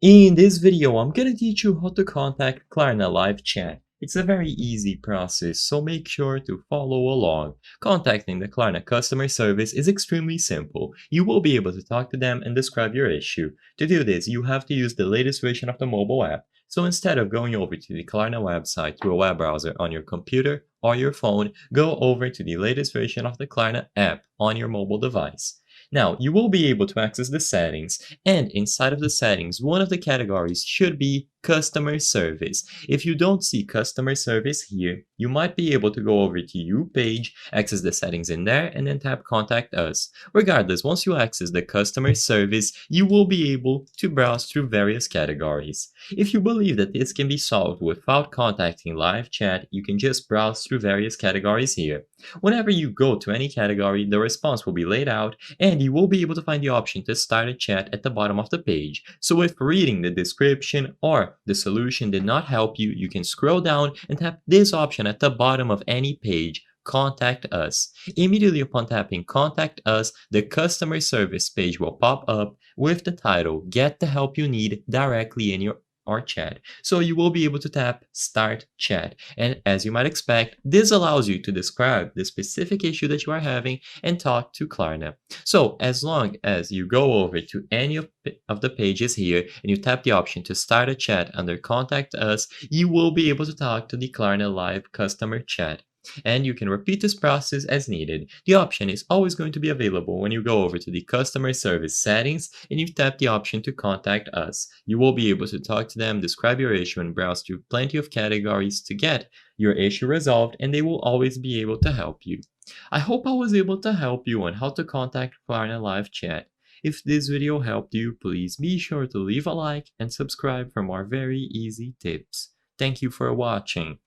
In this video, I'm gonna teach you how to contact Klarna Live Chat. It's a very easy process, so make sure to follow along. Contacting the Klarna customer service is extremely simple. You will be able to talk to them and describe your issue. To do this, you have to use the latest version of the mobile app. So instead of going over to the Klarna website through a web browser on your computer or your phone, go over to the latest version of the Klarna app on your mobile device. Now, you will be able to access the settings, and inside of the settings, one of the categories should be customer service. If you don't see customer service here, you might be able to go over to You page, access the settings in there, and then tap Contact Us. Regardless, once you access the customer service, you will be able to browse through various categories. If you believe that this can be solved without contacting live chat, you can just browse through various categories here. Whenever you go to any category, the response will be laid out, and you will be able to find the option to start a chat at the bottom of the page. So if reading the description or the solution did not help you, you can scroll down and tap this option at the bottom of any page. Contact Us. Immediately upon tapping Contact Us, the customer service page will pop up with the title Get the Help You Need directly in your or chat. So you will be able to tap Start Chat. And as you might expect, this allows you to describe the specific issue that you are having and talk to Klarna. So as long as you go over to any of the pages here and you tap the option to start a chat under Contact Us, you will be able to talk to the Klarna Live customer chat. And you can repeat this process as needed. The option is always going to be available when you go over to the customer service settings and you tap the option to contact us. You will be able to talk to them, describe your issue, and browse through plenty of categories to get your issue resolved, and they will always be able to help you. I hope I was able to help you on how to contact Klarna Live Chat. If this video helped you, please be sure to leave a like and subscribe for more very easy tips. Thank you for watching.